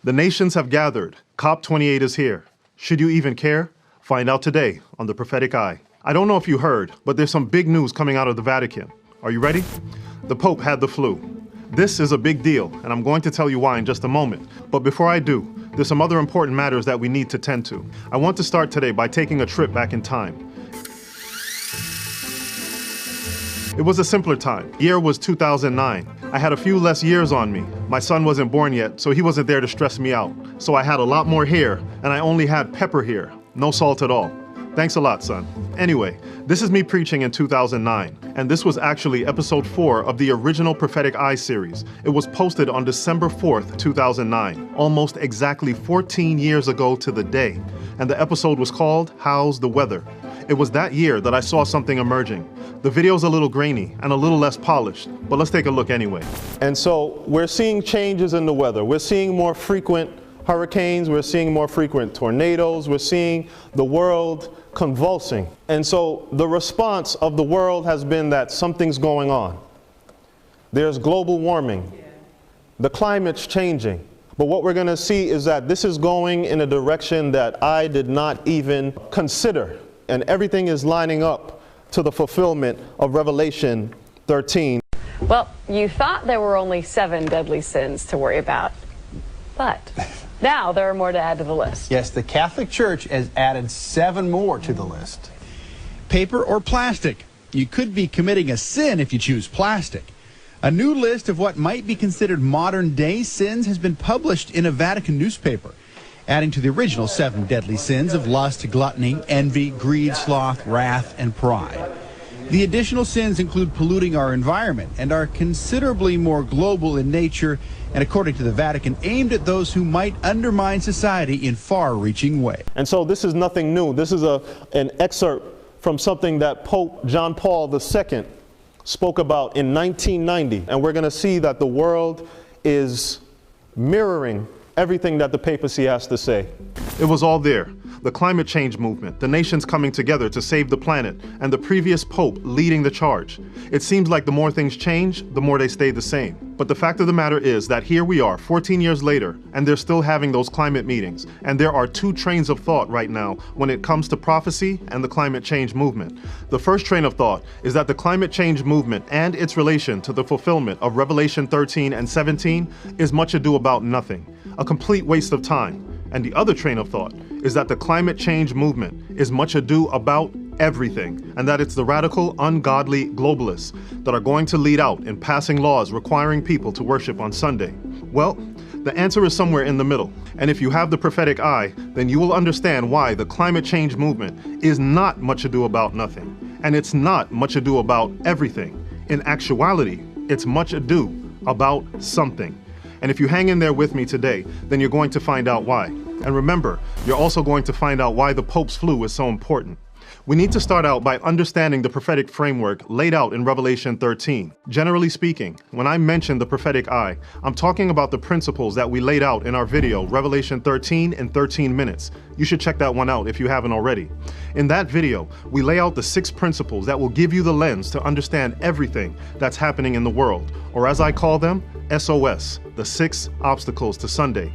The nations have gathered. COP28 is here. Should you even care? Find out today on The Prophetic Eye. I don't know if you heard, but there's some big news coming out of the Vatican. Are you ready? The Pope had the flu. This is a big deal, and I'm going to tell you why in just a moment. But before I do, there's some other important matters that we need to tend to. I want to start today by taking a trip back in time. It was a simpler time. Year was 2009. I had a few less years on me. My son wasn't born yet, so he wasn't there to stress me out. So I had a lot more hair, and I only had pepper here. No salt at all. Thanks a lot, son. Anyway, this is me preaching in 2009, and this was actually episode 4 of the original Prophetic Eye series. It was posted on December 4th, 2009, almost exactly 14 years ago to the day. And the episode was called, How's the Weather? It was that year that I saw something emerging. The video's a little grainy and a little less polished, but let's take a look anyway. And so we're seeing changes in the weather. We're seeing more frequent hurricanes, we're seeing more frequent tornadoes, we're seeing the world convulsing. And so the response of the world has been that something's going on. There's global warming. The climate's changing. But what we're going to see is that this is going in a direction that I did not even consider. And everything is lining up to the fulfillment of Revelation 13. Well, you thought there were only 7 deadly sins to worry about, but now there are more to add to the list. Yes, the Catholic Church has added 7 more to the list. Paper or plastic? You could be committing a sin if you choose plastic. A new list of what might be considered modern-day sins has been published in a Vatican newspaper, adding to the original 7 deadly sins of lust, gluttony, envy, greed, sloth, wrath, and pride. The additional sins include polluting our environment and are considerably more global in nature and, according to the Vatican, aimed at those who might undermine society in far-reaching ways. And so this is nothing new. This is an excerpt from something that Pope John Paul II spoke about in 1990. And we're going to see that the world is mirroring everything that the papacy has to say. It was all there. The climate change movement, the nations coming together to save the planet, and the previous pope leading the charge. It seems like the more things change, the more they stay the same. But the fact of the matter is that here we are 14 years later, and they're still having those climate meetings. And there are 2 trains of thought right now when it comes to prophecy and the climate change movement. The first train of thought is that the climate change movement and its relation to the fulfillment of Revelation 13 and 17 is much ado about nothing, a complete waste of time. And the other train of thought is that the climate change movement is much ado about everything, and that it's the radical, ungodly globalists that are going to lead out in passing laws requiring people to worship on Sunday. Well, the answer is somewhere in the middle. And if you have the prophetic eye, then you will understand why the climate change movement is not much ado about nothing. And it's not much ado about everything. In actuality, it's much ado about something. And if you hang in there with me today, then you're going to find out why. And remember, you're also going to find out why the Pope's flu is so important. We need to start out by understanding the prophetic framework laid out in Revelation 13. Generally speaking, when I mention the prophetic eye, I'm talking about the principles that we laid out in our video, Revelation 13 in 13 minutes. You should check that one out if you haven't already. In that video, we lay out the 6 principles that will give you the lens to understand everything that's happening in the world, or as I call them, SOS, the 6 obstacles to Sunday.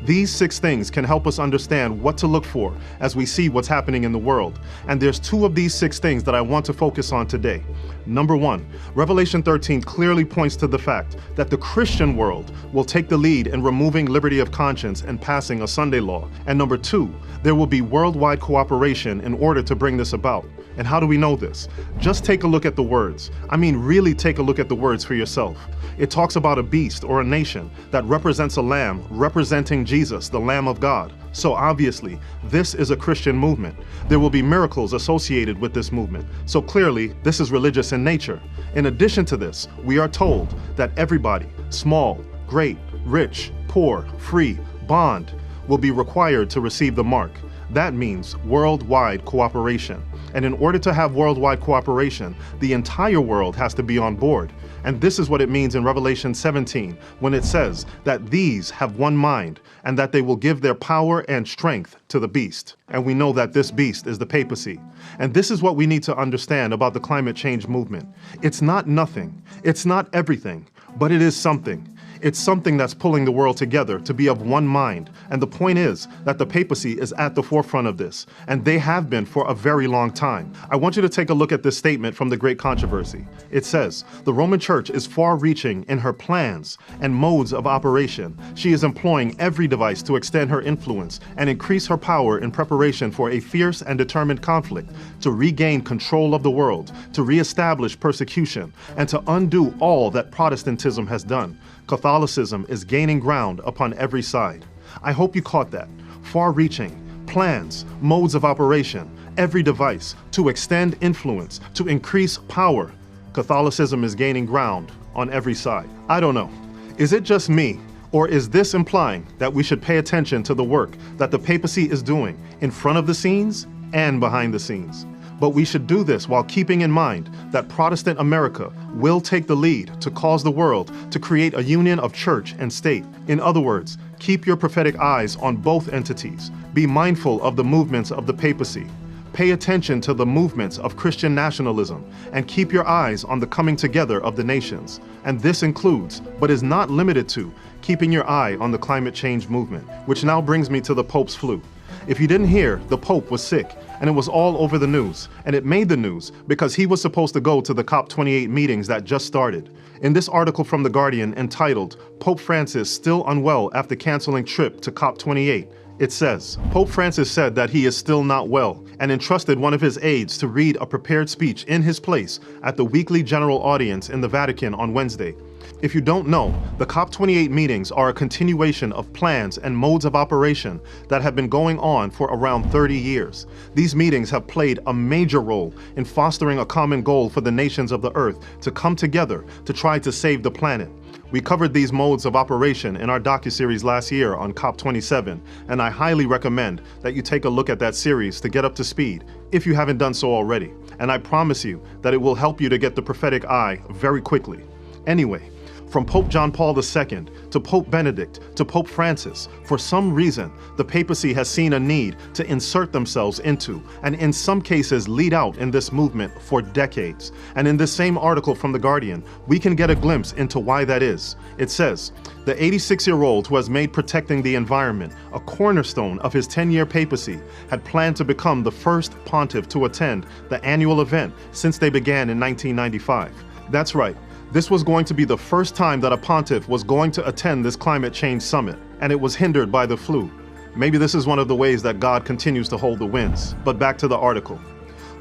These 6 things can help us understand what to look for as we see what's happening in the world. And there's 2 of these 6 things that I want to focus on today. Number 1, Revelation 13 clearly points to the fact that the Christian world will take the lead in removing liberty of conscience and passing a Sunday law. And number 2, there will be worldwide cooperation in order to bring this about. And how do we know this? Just take a look at the words. I mean, really take a look at the words for yourself. It talks about a beast or a nation that represents a lamb representing Jesus, the Lamb of God. So obviously, this is a Christian movement. There will be miracles associated with this movement. So clearly, this is religious in nature. In addition to this, we are told that everybody, small, great, rich, poor, free, bond, will be required to receive the mark. That means worldwide cooperation. And in order to have worldwide cooperation, the entire world has to be on board. And this is what it means in Revelation 17, when it says that these have one mind, and that they will give their power and strength to the beast. And we know that this beast is the papacy. And this is what we need to understand about the climate change movement. It's not nothing, it's not everything, but it is something. It's something that's pulling the world together to be of one mind. And the point is that the papacy is at the forefront of this, and they have been for a very long time. I want you to take a look at this statement from the Great Controversy. It says, "The Roman Church is far-reaching in her plans and modes of operation. She is employing every device to extend her influence and increase her power in preparation for a fierce and determined conflict, to regain control of the world, to reestablish persecution, and to undo all that Protestantism has done. Catholicism is gaining ground upon every side." I hope you caught that. Far-reaching, plans, modes of operation, every device, to extend influence, to increase power. Catholicism is gaining ground on every side. I don't know. Is it just me, or is this implying that we should pay attention to the work that the papacy is doing in front of the scenes and behind the scenes? But we should do this while keeping in mind that Protestant America will take the lead to cause the world to create a union of church and state. In other words, keep your prophetic eyes on both entities. Be mindful of the movements of the papacy. Pay attention to the movements of Christian nationalism, and keep your eyes on the coming together of the nations. And this includes, but is not limited to, keeping your eye on the climate change movement, which now brings me to the Pope's flu. If you didn't hear, the Pope was sick, and it was all over the news. And it made the news because he was supposed to go to the COP28 meetings that just started. In this article from The Guardian entitled, "Pope Francis Still Unwell After Canceling Trip to COP28, it says, Pope Francis said that he is still not well and entrusted one of his aides to read a prepared speech in his place at the weekly general audience in the Vatican on Wednesday. If you don't know, the COP28 meetings are a continuation of plans and modes of operation that have been going on for around 30 years. These meetings have played a major role in fostering a common goal for the nations of the earth to come together to try to save the planet. We covered these modes of operation in our docuseries last year on COP27, and I highly recommend that you take a look at that series to get up to speed if you haven't done so already. And I promise you that it will help you to get the prophetic eye very quickly. Anyway, from Pope John Paul II to Pope Benedict to Pope Francis, for some reason, the papacy has seen a need to insert themselves into, and in some cases lead out in this movement for decades. And in this same article from The Guardian, we can get a glimpse into why that is. It says, the 86-year-old who has made protecting the environment a cornerstone of his 10-year papacy had planned to become the first pontiff to attend the annual event since they began in 1995. That's right. This was going to be the first time that a pontiff was going to attend this climate change summit, and it was hindered by the flu. Maybe this is one of the ways that God continues to hold the winds. But back to the article.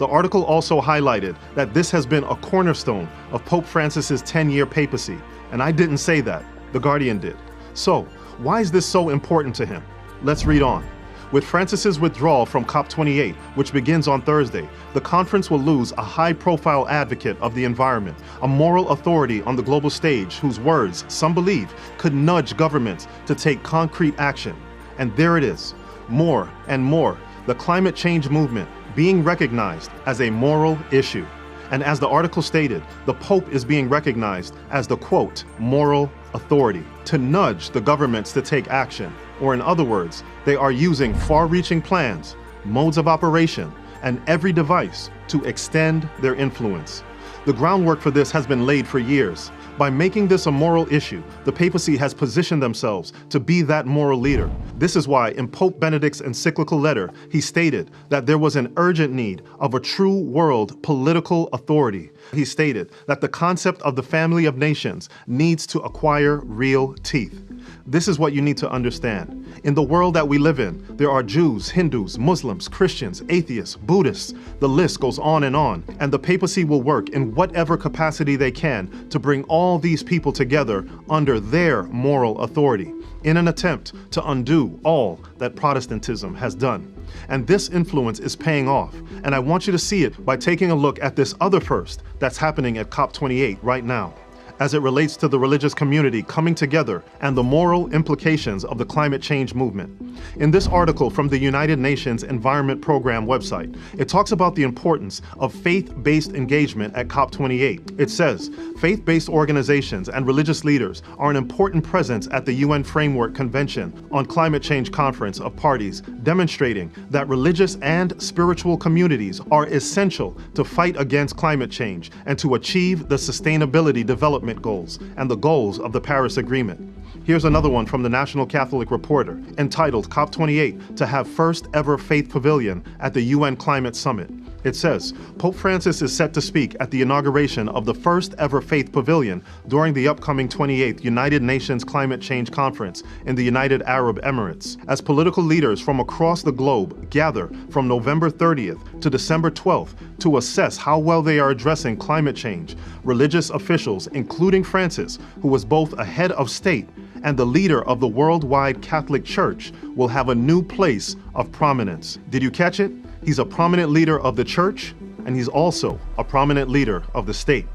The article also highlighted that this has been a cornerstone of Pope Francis's 10-year papacy, and I didn't say that. The Guardian did. So, why is this so important to him? Let's read on. With Francis's withdrawal from COP28, which begins on Thursday, the conference will lose a high-profile advocate of the environment, a moral authority on the global stage whose words, some believe, could nudge governments to take concrete action. And there it is, more and more, the climate change movement being recognized as a moral issue. And as the article stated, the Pope is being recognized as the, quote, moral authority to nudge the governments to take action. Or in other words, they are using far-reaching plans, modes of operation, and every device to extend their influence. The groundwork for this has been laid for years. By making this a moral issue, the papacy has positioned themselves to be that moral leader. This is why in Pope Benedict's encyclical letter, he stated that there was an urgent need of a true world political authority. He stated that the concept of the family of nations needs to acquire real teeth. This is what you need to understand. In the world that we live in, there are Jews, Hindus, Muslims, Christians, atheists, Buddhists. The list goes on, and the papacy will work in whatever capacity they can to bring all these people together under their moral authority in an attempt to undo all that Protestantism has done. And this influence is paying off, and I want you to see it by taking a look at this other first that's happening at COP28 right now, as it relates to the religious community coming together and the moral implications of the climate change movement. In this article from the United Nations Environment Program website, it talks about the importance of faith-based engagement at COP28. It says, faith-based organizations and religious leaders are an important presence at the UN Framework Convention on Climate Change Conference of Parties, demonstrating that religious and spiritual communities are essential to fight against climate change and to achieve the sustainability development climate goals and the goals of the Paris Agreement. Here's another one from the National Catholic Reporter, entitled COP28 to have first ever faith pavilion at the UN Climate Summit. It says, Pope Francis is set to speak at the inauguration of the first ever faith pavilion during the upcoming 28th United Nations Climate Change Conference in the United Arab Emirates. As political leaders from across the globe gather from November 30th to December 12th to assess how well they are addressing climate change, religious officials, including Francis, who was both a head of state and the leader of the worldwide Catholic Church, will have a new place of prominence. Did you catch it? He's a prominent leader of the church, and he's also a prominent leader of the state.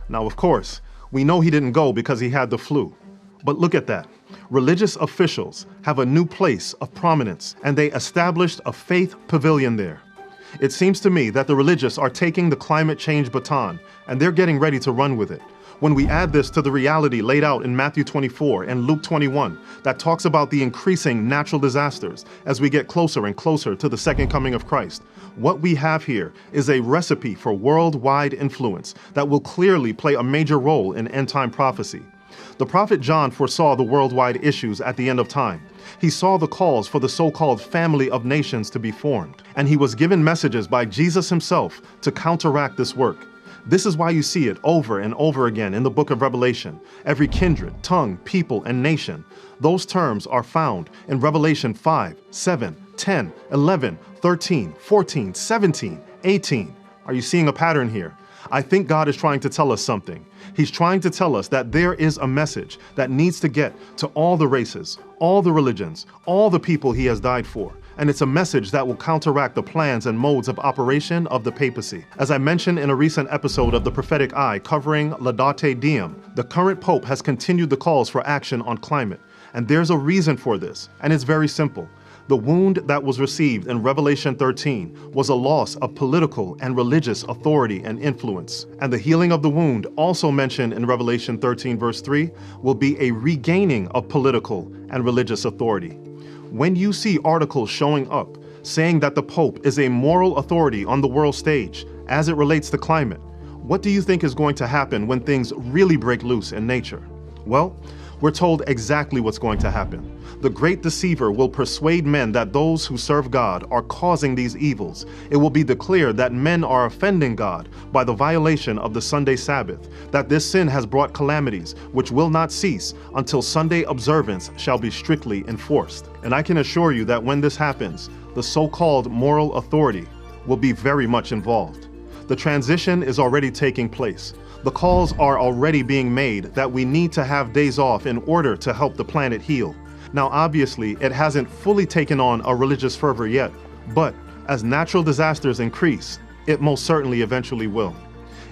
Now, of course, we know he didn't go because he had the flu. But look at that. Religious officials have a new place of prominence, and they established a faith pavilion there. It seems to me that the religious are taking the climate change baton, and they're getting ready to run with it. When we add this to the reality laid out in Matthew 24 and Luke 21, that talks about the increasing natural disasters as we get closer and closer to the second coming of Christ, what we have here is a recipe for worldwide influence that will clearly play a major role in end-time prophecy. The prophet John foresaw the worldwide issues at the end of time. He saw the calls for the so-called family of nations to be formed, and he was given messages by Jesus himself to counteract this work. This is why you see it over and over again in the book of Revelation. Every kindred, tongue, people, and nation. Those terms are found in Revelation 5, 7, 10, 11, 13, 14, 17, 18. Are you seeing a pattern here? I think God is trying to tell us something. He's trying to tell us that there is a message that needs to get to all the races, all the religions, all the people he has died for. And it's a message that will counteract the plans and modes of operation of the papacy. As I mentioned in a recent episode of The Prophetic Eye covering Laudate Deum, the current pope has continued the calls for action on climate. And there's a reason for this, and it's very simple. The wound that was received in Revelation 13 was a loss of political and religious authority and influence. And the healing of the wound, also mentioned in Revelation 13 verse 3, will be a regaining of political and religious authority. When you see articles showing up saying that the Pope is a moral authority on the world stage as it relates to climate, what do you think is going to happen when things really break loose in nature? Well, we're told exactly what's going to happen. The great deceiver will persuade men that those who serve God are causing these evils. It will be declared that men are offending God by the violation of the Sunday Sabbath, that this sin has brought calamities which will not cease until Sunday observance shall be strictly enforced. And I can assure you that when this happens, the so-called moral authority will be very much involved. The transition is already taking place. The calls are already being made that we need to have days off in order to help the planet heal. Now, obviously, it hasn't fully taken on a religious fervor yet, but as natural disasters increase, it most certainly eventually will.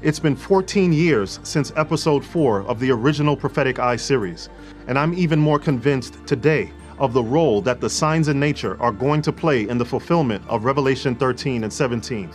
It's been 14 years since episode 4 of the original Prophetic Eye series, and I'm even more convinced today of the role that the signs in nature are going to play in the fulfillment of Revelation 13 and 17.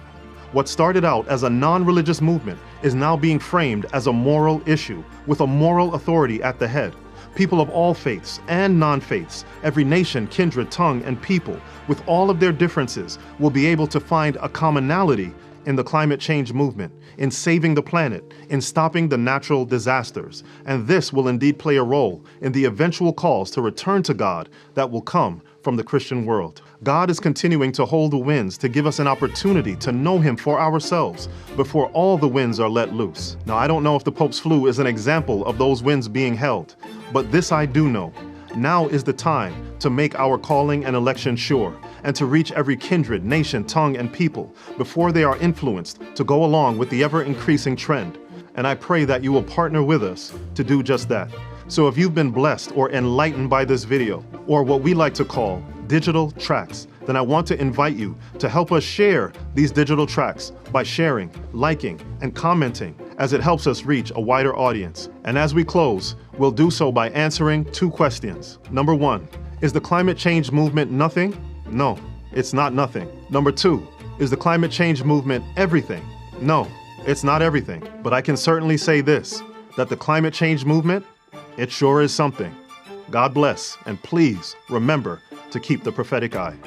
What started out as a non-religious movement is now being framed as a moral issue with a moral authority at the head. People of all faiths and non-faiths, every nation, kindred, tongue, and people, with all of their differences, will be able to find a commonality in the climate change movement, in saving the planet, in stopping the natural disasters. And this will indeed play a role in the eventual calls to return to God that will come from the Christian world. God is continuing to hold the winds to give us an opportunity to know him for ourselves before all the winds are let loose. Now, I don't know if the Pope's flu is an example of those winds being held, but this I do know. Now is the time to make our calling and election sure, and to reach every kindred, nation, tongue, and people before they are influenced to go along with the ever-increasing trend. And I pray that you will partner with us to do just that. So if you've been blessed or enlightened by this video, or what we like to call digital tracts, then I want to invite you to help us share these digital tracts by sharing, liking, and commenting, as it helps us reach a wider audience. And as we close, we'll do so by answering 2 questions. Number 1, is the climate change movement nothing? No, it's not nothing. Number 2, is the climate change movement everything? No, it's not everything. But I can certainly say this, that the climate change movement, it sure is something. God bless, and please remember to keep the prophetic eye.